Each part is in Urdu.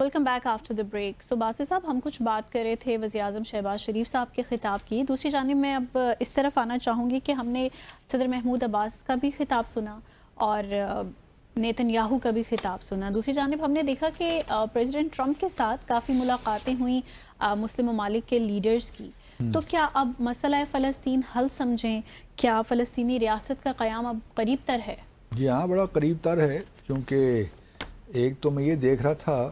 Welcome back after the break. So Basit sahab, ہم کچھ بات کر رہے تھے وزیر اعظم شہباز شریف صاحب کے خطاب کی. دوسری جانب میں اب اس طرف آنا چاہوں گی کہ ہم نے صدر محمود عباس کا بھی خطاب سنا اور نیتن یاہو کا بھی خطاب سنا. دوسری جانب ہم نے دیکھا کہ پریزیڈنٹ ٹرمپ کے ساتھ کافی ملاقاتیں ہوئیں مسلم ممالک کے لیڈرز کی. تو کیا اب مسئلہ فلسطین حل سمجھیں؟ کیا فلسطینی ریاست کا قیام اب قریب تر ہے؟ جی ہاں، بڑا قریب تر ہے. کیونکہ ایک تو میں یہ دیکھ رہا تھا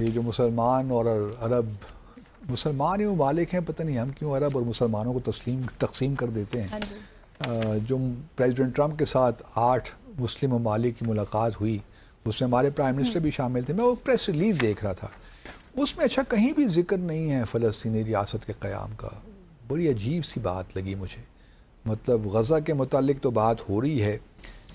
یہ جو مسلمان اور عرب، مسلمان ہی ممالک ہیں، پتہ نہیں ہم کیوں عرب اور مسلمانوں کو تقسیم کر دیتے ہیں. جو پریزیڈنٹ ٹرمپ کے ساتھ 8 مسلم ممالک کی ملاقات ہوئی، اس میں ہمارے پرائم منسٹر بھی شامل تھے. میں وہ پریس ریلیز دیکھ رہا تھا، اس میں اچھا کہیں بھی ذکر نہیں ہے فلسطینی ریاست کے قیام کا. بڑی عجیب سی بات لگی مجھے. مطلب غزہ کے متعلق تو بات ہو رہی ہے،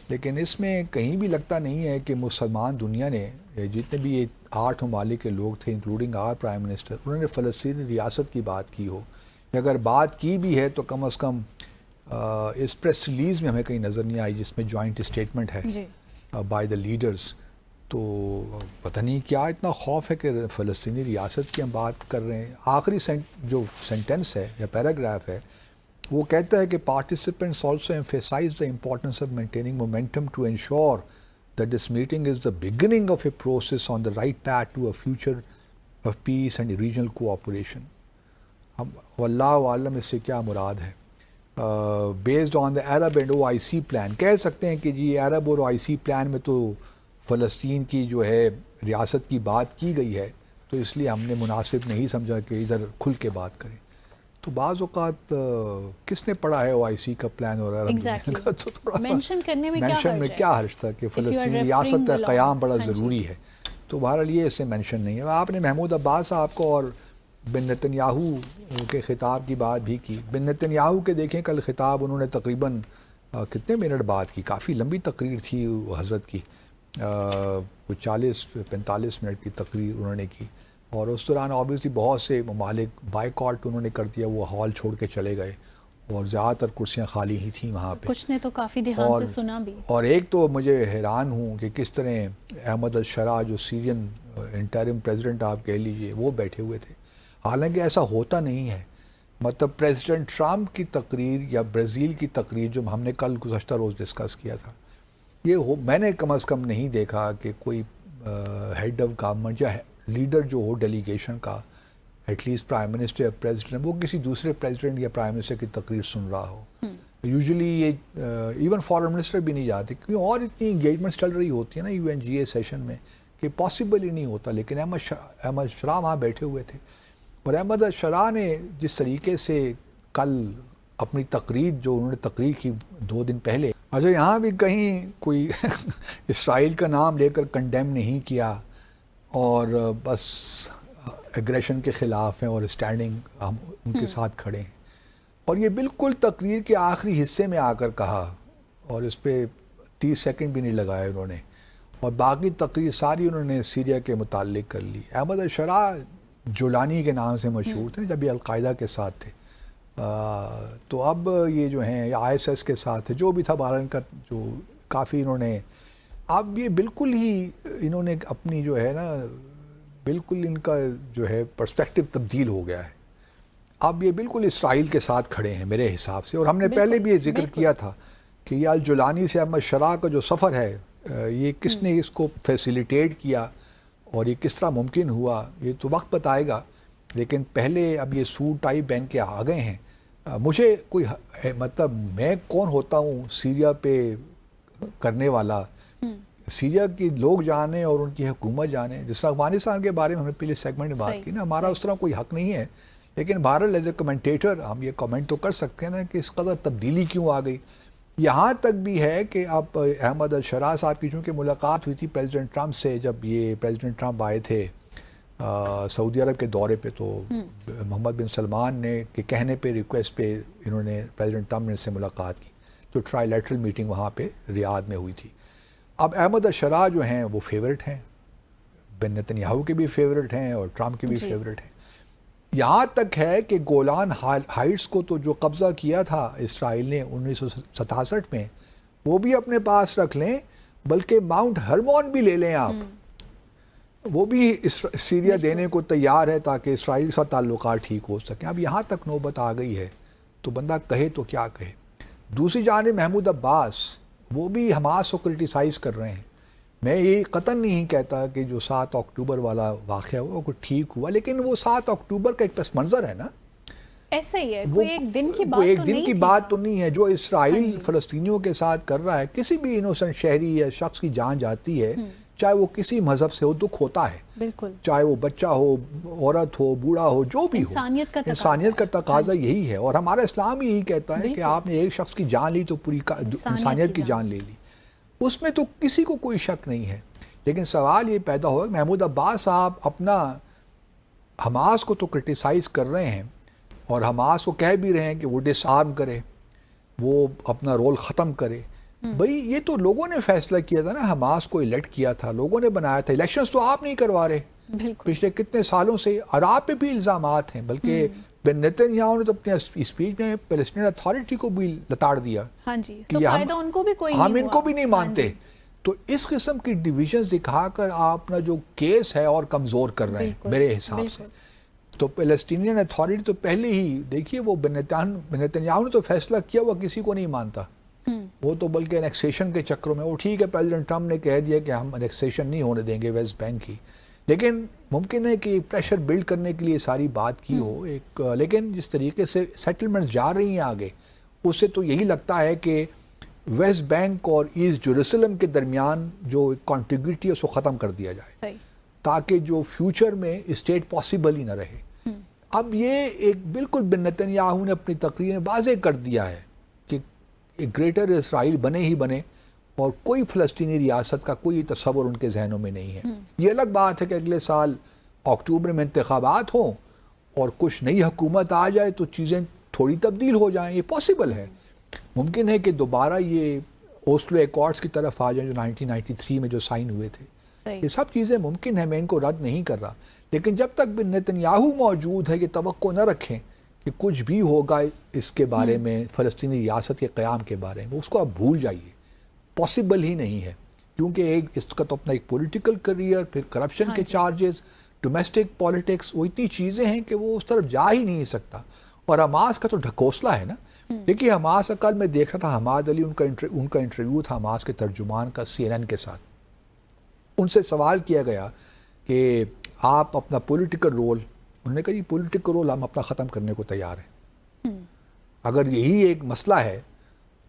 لیکن اس میں کہیں بھی لگتا نہیں ہے کہ مسلمان دنیا نے، جتنے بھی یہ 8 ممالک کے لوگ تھے انکلوڈنگ آور پرائم منسٹر، انہوں نے فلسطینی ریاست کی بات کی ہو. اگر بات کی بھی ہے تو کم از کم اس پریس ریلیز میں ہمیں کہیں نظر نہیں آئی جس میں جوائنٹ اسٹیٹمنٹ ہے بائی دا لیڈرز. تو پتہ نہیں کیا اتنا خوف ہے کہ فلسطینی ریاست کی ہم بات کر رہے ہیں. آخری جو سینٹنس ہے یا پیراگراف ہے وہ کہتا ہے کہ participants also emphasize the importance of maintaining momentum to ensure that this meeting is the beginning of a process on the right path to a future of peace and regional cooperation. واللہ عالم اس سے کیا مراد ہے. Based on the Arab and OIC plan کہہ سکتے ہیں کہ جی عرب اور OIC پلان میں تو فلسطین کی جو ہے ریاست کی بات کی گئی ہے، تو اس لیے ہم نے مناسب نہیں سمجھا کہ ادھر کھل کے بات کریں. تو بعض اوقات کس نے پڑھا ہے OIC کا پلان اور عرب کا، تو تھوڑا مینشن کرنے میں کیا حرج تھا کہ فلسطینی ریاست کا قیام بڑا ضروری ہے. تو بہرحال یہ اسے مینشن نہیں ہے. آپ نے محمود عباس صاحب کو اور بن نتن یاہو کے خطاب کی بات بھی کی. بن نتن یاہو کے دیکھیں کل خطاب انہوں نے تقریباً کتنے منٹ بات کی، کافی لمبی تقریر تھی حضرت کی، 40-45 منٹ کی تقریر انہوں نے کی. اور اس دوران آبویسلی بہت سے ممالک بائیکاٹ انہوں نے کر دیا، وہ ہال چھوڑ کے چلے گئے اور زیادہ تر کرسیاں خالی ہی تھیں وہاں پہ. کچھ نے تو کافی دھیان سے سنا بھی. اور ایک تو مجھے حیران ہوں کہ کس طرح احمد الشرا جو سیرین انٹرم پریزیڈنٹ آپ کہہ لیجئے، وہ بیٹھے ہوئے تھے. حالانکہ ایسا ہوتا نہیں ہے. مطلب پریزیڈنٹ ٹرمپ کی تقریر یا برازیل کی تقریر جو ہم نے کل گزشتہ روز ڈسکس کیا تھا، یہ میں نے کم از کم نہیں دیکھا کہ کوئی ہیڈ آف گورنمنٹ یا لیڈر جو ہو ڈیلیگیشن کا، ایٹ لیسٹ پرائم منسٹر یا پریزیڈنٹ، وہ کسی دوسرے پریزیڈنٹ یا پرائم منسٹر کی تقریر سن رہا ہو. یوزلی یہ ایون فارن منسٹر بھی نہیں جاتے کیونکہ اور اتنی انگیجمنٹس چل رہی ہوتی ہیں نا UNGA سیشن میں کہ پاسبل ہی نہیں ہوتا. لیکن احمد شرا وہاں بیٹھے ہوئے تھے، اور احمد شرا نے جس طریقے سے کل اپنی تقریر جو انہوں نے تقریر کی 2 دن پہلے، اچھا یہاں بھی کہیں کوئی اسرائیل کا نام لے کر کنڈیم نہیں کیا اور بس ایگریشن کے خلاف ہیں اور اسٹینڈنگ ہم ان کے ساتھ کھڑے ہیں. اور یہ بالکل تقریر کے آخری حصے میں آ کر کہا، اور اس پہ 30 سیکنڈ بھی نہیں لگائے انہوں نے، اور باقی تقریر ساری انہوں نے سیریا کے متعلق کر لی. احمد الشرا جولانی کے نام سے مشہور تھے جب یہ القاعدہ کے ساتھ تھے. تو اب یہ جو ہیں ISS کے ساتھ تھے، جو بھی تھا بہرحال کا جو کافی انہوں نے، اب یہ بالکل ہی انہوں نے اپنی جو ہے نا بالکل ان کا جو ہے پرسپیکٹو تبدیل ہو گیا ہے. اب یہ بالکل اسرائیل کے ساتھ کھڑے ہیں میرے حساب سے. اور ہم نے پہلے بھی یہ ذکر کیا تھا کہ یہ الجولانی سے احمد شرا کا جو سفر ہے، یہ کس نے اس کو فیسیلیٹیٹ کیا اور یہ کس طرح ممکن ہوا، یہ تو وقت بتائے گا. لیکن پہلے اب یہ سوٹ ٹائی پہن کے آ گئے ہیں. مجھے کوئی مطلب میں کون ہوتا ہوں سیریا پہ کرنے والا، سیریا کے لوگ جانے اور ان کی حکومت جانے. جس طرح افغانستان کے بارے میں ہم نے پہلے سیگمنٹ میں بات کی نا، ہمارا اس طرح کوئی حق نہیں ہے. لیکن بہرحال ایز اے کمنٹیٹر ہم یہ کمنٹ تو کر سکتے ہیں نا کہ اس قدر تبدیلی کیوں آ گئی. یہاں تک بھی ہے کہ اب احمد الشرا صاحب کی چونکہ ملاقات ہوئی تھی پریزیڈنٹ ٹرمپ سے، جب یہ پریزیڈنٹ ٹرمپ آئے تھے سعودی عرب کے دورے پہ، تو محمد بن سلمان نے کے کہنے پہ، ریکویسٹ پہ انہوں نے پریزیڈنٹ ٹرمپ نے سے ملاقات کی. تو ٹرائی لیٹرل میٹنگ وہاں پہ ریاض میں ہوئی تھی. اب احمد الشرا جو ہیں وہ فیورٹ ہیں، بن نتن یاہو کے بھی فیورٹ ہیں اور ٹرمپ کے بھی فیورٹ ہیں. یہاں تک ہے کہ گولان ہائٹس کو تو جو قبضہ کیا تھا اسرائیل نے 1967 میں، وہ بھی اپنے پاس رکھ لیں، بلکہ ماؤنٹ ہرمون بھی لے لیں آپ. وہ بھی سیریا دینے کو تیار ہے تاکہ اسرائیل کے ساتھ تعلقات ٹھیک ہو سکیں. اب یہاں تک نوبت آ گئی ہے تو بندہ کہے تو کیا کہے. دوسری جانب محمود عباس وہ بھی حماس کو کرٹیسائز کر رہے ہیں. میں یہ قطعاً نہیں کہتا کہ جو 7 اکتوبر والا واقعہ ہوا وہ ٹھیک ہوا, لیکن وہ 7 اکتوبر کا ایک پس منظر ہے نا, ایسا ہی ہے, کوئی ایک دن کی وہ ایک بات تو دن نہیں کی تھی. بات تو نہیں ہے. جو اسرائیل فلسطینیوں کے ساتھ کر رہا ہے, کسی بھی انوسنٹ شہری یا شخص کی جان جاتی ہے, چاہے وہ کسی مذہب سے ہو, دکھ ہوتا ہے. بالکل, چاہے وہ بچہ ہو, عورت ہو, بوڑھا ہو, جو بھی ہو, انسانیت کا تقاضا یہی ہے. اور ہمارا اسلام یہی کہتا ہے کہ آپ نے ایک شخص کی جان لی تو پوری انسانیت کی جان لے لی. اس میں تو کسی کو کوئی شک نہیں ہے. لیکن سوال یہ پیدا ہوا کہ محمود عباس صاحب اپنا حماس کو تو کرٹیسائز کر رہے ہیں اور حماس کو کہہ بھی رہے ہیں کہ وہ ڈس آرم کرے, وہ اپنا رول ختم کرے. بھئی یہ تو لوگوں نے فیصلہ کیا تھا نا, حماس کو الیکٹ کیا تھا, لوگوں نے بنایا تھا. الیکشنز تو آپ نہیں کروا رہے پچھلے کتنے سالوں سے, اور آپ پہ بھی الزامات ہیں. بلکہ بن نیتن یاہو نے تو اپنے اسپیچ میں پیلسٹین اتھارٹی کو بھی لتاڑ دیا. ہاں جی, تو فائدہ ان کو بھی کوئی نہیں ہم ہوا. ان کو بھی نہیں مانتے. تو اس قسم کی ڈویژنز دکھا کر آپ اپنا جو کیس ہے اور کمزور کر رہے ہیں میرے حساب سے. تو پیلسٹینین اتھارٹی تو پہلے ہی دیکھیے, وہ بن نیتن یاہو نے تو فیصلہ کیا ہوا کسی کو نہیں مانتا. وہ تو بلکہ انیکسیشن کے چکروں میں, وہ ٹھیک ہے پریزیڈنٹ ٹرمپ نے کہہ دیا کہ ہم انیکسیشن نہیں ہونے دیں گے ویسٹ بینک کی, لیکن ممکن ہے کہ پریشر بلڈ کرنے کے لیے ساری بات کی ہو ایک. لیکن جس طریقے سے سیٹلمنٹس جا رہی ہیں آگے, اس سے تو یہی لگتا ہے کہ ویسٹ بینک اور ایسٹ جیروسلم کے درمیان جو کانٹیگوٹی ہے اس کو ختم کر دیا جائے, تاکہ جو فیوچر میں اسٹیٹ پاسبل ہی نہ رہے. اب یہ ایک بالکل بن نیتن یاہو نے اپنی تقریر میں واضح کر دیا ہے کہ ایک گریٹر اسرائیل بنے ہی بنے, اور کوئی فلسطینی ریاست کا کوئی تصور ان کے ذہنوں میں نہیں ہے. یہ الگ بات ہے کہ اگلے سال اکتوبر میں انتخابات ہوں اور کچھ نئی حکومت آ جائے تو چیزیں تھوڑی تبدیل ہو جائیں, یہ پاسبل ہے. ممکن ہے کہ دوبارہ یہ اوسلو ایکارڈز کی طرف آ جائیں جو 1993 میں جو سائن ہوئے تھے. یہ سب چیزیں ممکن ہیں, میں ان کو رد نہیں کر رہا, لیکن جب تک بن نیتن یاہو موجود ہے یہ توقع نہ رکھیں کہ کچھ بھی ہوگا اس کے بارے میں, فلسطینی ریاست کے قیام کے بارے میں, اس کو آپ بھول جائیے. پاسبل ہی نہیں ہے, کیونکہ اس کا تو اپنا ایک پولیٹیکل کریئر, پھر کرپشن کے چارجز, ڈومیسٹک پالیٹکس, وہ اتنی چیزیں ہیں کہ وہ اس طرف جا ہی نہیں سکتا. اور حماس کا تو ڈھکوسلا ہے نا. دیکھیے حماس کا کل میں دیکھ رہا تھا, حماد علی ان کا انٹرویو تھا حماس کے ترجمان کا CNN کے ساتھ. ان سے سوال کیا گیا کہ آپ اپنا پولیٹیکل رول, انہوں نے کہا یہ پولیٹیکل رول ہم اپنا ختم کرنے کو تیار ہیں. اگر یہی ایک مسئلہ ہے,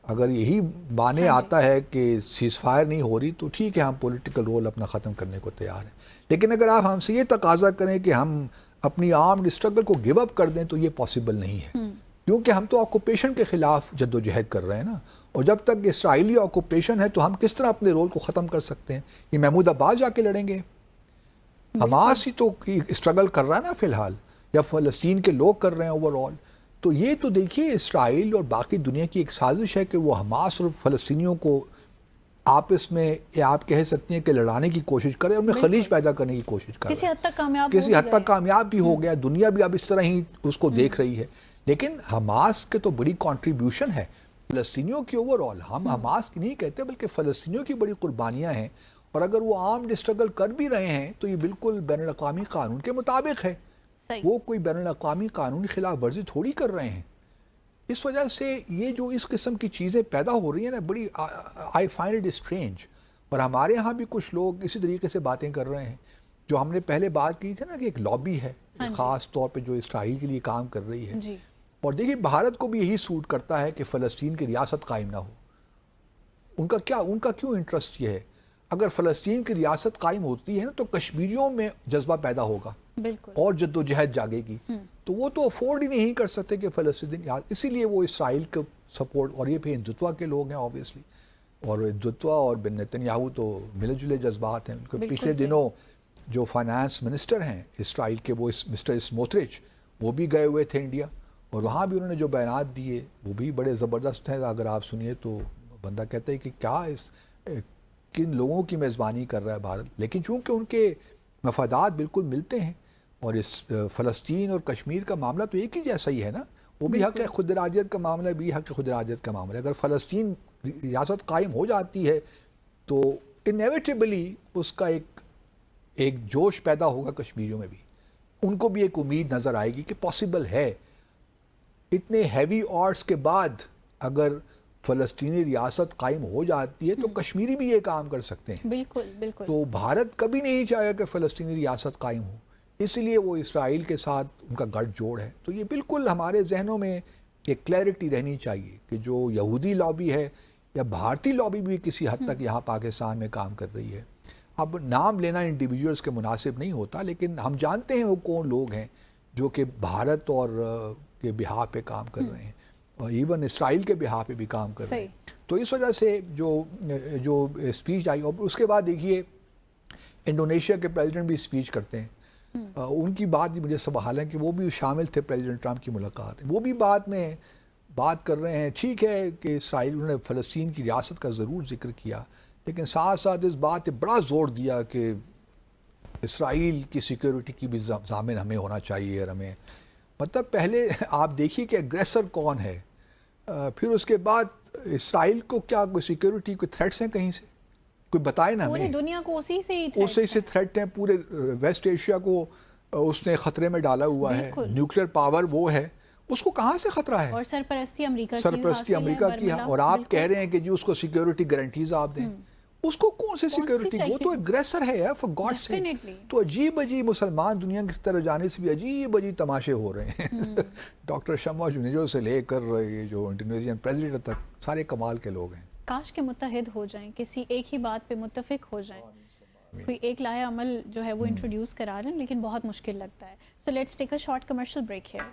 اگر یہی بانے آتا ہے کہ سیز فائر نہیں ہو رہی, تو ٹھیک ہے ہم پولیٹیکل رول اپنا ختم کرنے کو تیار ہیں. لیکن اگر آپ ہم سے یہ تقاضا کریں کہ ہم اپنی آرمڈ اسٹرگل کو گیو اپ کر دیں تو یہ پاسبل نہیں ہے, کیونکہ ہم تو آکوپیشن کے خلاف جد و جہد کر رہے ہیں نا. اور جب تک اسرائیلی آکوپیشن ہے تو ہم کس طرح اپنے رول کو ختم کر سکتے ہیں؟ یہ محمود عباس جا کے لڑیں گے؟ حماس ہی تو اسٹرگل کر رہا ہے نا فی الحال, یا فلسطین کے لوگ کر رہے ہیں اوور آل. تو یہ تو دیکھیے اسرائیل اور باقی دنیا کی ایک سازش ہے کہ وہ حماس اور فلسطینیوں کو آپس میں, یا آپ کہہ سکتی ہیں کہ لڑانے کی کوشش کرے, ان میں خلیج پیدا کرنے کی کوشش کرے. کسی حد تک کامیاب بھی ہو گیا, دنیا بھی اب اس طرح ہی اس کو دیکھ رہی ہے. لیکن حماس کے تو بڑی کنٹریبیوشن ہے فلسطینیوں کی اوور آل. ہم حماس کی نہیں کہتے بلکہ فلسطینیوں کی بڑی قربانیاں ہیں, اور اگر وہ آرمڈ اسٹرگل کر بھی رہے ہیں تو یہ بالکل بین الاقوامی قانون کے مطابق ہے. وہ کوئی بین الاقوامی قانون کی خلاف ورزی تھوڑی کر رہے ہیں. اس وجہ سے یہ جو اس قسم کی چیزیں پیدا ہو رہی ہیں نا, بڑی آئی فائنڈ اٹ اسٹرینج. اور ہمارے ہاں بھی کچھ لوگ اسی طریقے سے باتیں کر رہے ہیں, جو ہم نے پہلے بات کی تھی نا کہ ایک لابی ہے خاص طور پہ جو اسرائیل کے لیے کام کر رہی ہے. اور دیکھیے بھارت کو بھی یہی سوٹ کرتا ہے کہ فلسطین کی ریاست قائم نہ ہو. ان کا کیوں انٹرسٹ یہ ہے؟ اگر فلسطین کی ریاست قائم ہوتی ہے نا تو کشمیریوں میں جذبہ پیدا ہوگا اور جد و جہد جاگے گی. تو وہ تو افورڈ ہی نہیں کر سکتے کہ فلسطین, اسی لیے وہ اسرائیل کو سپورٹ, اور یہ پھر ہندوتوا کے لوگ ہیں آبویسلی, اور ہندوتوا اور بن نیتن یاہو تو ملے جلے جذبات ہیں. پچھلے دنوں جو فائنانس منسٹر ہیں اسرائیل کے, وہ مسٹر اسموترچ, وہ بھی گئے ہوئے تھے انڈیا, اور وہاں بھی انہوں نے جو بیانات دیے وہ بھی بڑے زبردست ہیں. اگر آپ سنیے تو بندہ کہتا ہے کہ کیا کن لوگوں کی میزبانی کر رہا ہے بھارت. لیکن چونکہ ان کے مفادات بالکل ملتے ہیں, اور اس فلسطین اور کشمیر کا معاملہ تو ایک ہی جیسا ہی ہے نا, وہ بھی حق خود ارادیت کا معاملہ, بھی حق خود ارادیت کا معاملہ. اگر فلسطین ریاست قائم ہو جاتی ہے تو انیویٹیبلی اس کا ایک جوش پیدا ہوگا کشمیریوں میں بھی, ان کو بھی ایک امید نظر آئے گی کہ پاسبل ہے. اتنے ہیوی آرٹس کے بعد اگر فلسطینی ریاست قائم ہو جاتی ہے تو کشمیری بھی یہ کام کر سکتے ہیں. بالکل بالکل. تو بھارت کبھی نہیں چاہے کہ فلسطینی ریاست قائم ہو, اس لیے وہ اسرائیل کے ساتھ ان کا گٹھ جوڑ ہے. تو یہ بالکل ہمارے ذہنوں میں ایک کلیئرٹی رہنی چاہیے کہ جو یہودی لابی ہے یا بھارتی لابی بھی کسی حد تک یہاں پاکستان میں کام کر رہی ہے. اب نام لینا انڈیویجولز کے مناسب نہیں ہوتا, لیکن ہم جانتے ہیں وہ کون لوگ ہیں جو کہ بھارت اور کے بہا پہ کام کر رہے ہیں, اور ایون اسرائیل کے بہا پہ بھی کام کر رہے ہیں. تو اس وجہ سے جو اسپیچ آئی, اور اس کے بعد دیکھیے انڈونیشیا کے پریزیڈنٹ بھی اسپیچ کرتے ہیں, ان کی بات بھی مجھے سب, حالانکہ وہ بھی شامل تھے پریزیڈنٹ ٹرمپ کی ملاقات, وہ بھی بعد میں بات کر رہے ہیں. ٹھیک ہے کہ اسرائیل, انہوں نے فلسطین کی ریاست کا ضرور ذکر کیا, لیکن ساتھ ساتھ اس بات پہ بڑا زور دیا کہ اسرائیل کی سیکیورٹی کی بھی ضامن ہمیں ہونا چاہیے. اور ہمیں مطلب پہلے آپ دیکھیے کہ اگریسر کون ہے, پھر اس کے بعد اسرائیل کو کیا کوئی سیکیورٹی کوئی تھریٹس ہیں کہیں سے, کوئی بتائے نا ہمیں. پوری دنیا کو اسی سے تھریٹ ہیں, پورے ویسٹ ایشیا کو اس نے خطرے میں ڈالا ہوا ہے. نیوکلیر پاور وہ ہے, اس کو کہاں سے خطرہ ہے؟ اور سرپرستی امریکہ کی ہے, اور آپ کہہ رہے ہیں کہ جی اس کو سیکیورٹی گارنٹیز آپ دیں. اس کو کون سی سیکیورٹی, وہ تو اگریسر ہے یار, فار گاڈ سے. تو عجیب مسلمان دنیا کی طرف جانے سے بھی عجیب تماشے ہو رہے ہیں. ڈاکٹر شمع جنیجو سے لے کر یہ جو انڈونیشین پریزیڈنٹ تک سارے کمال کے لوگ ہیں. کاش کے متحد ہو جائیں, کسی ایک ہی بات پہ متفق ہو جائیں, کوئی ایک لائحہ عمل جو ہے وہ انٹروڈیوس کرا لیں, لیکن بہت مشکل لگتا ہے. So let's take a short commercial break hair.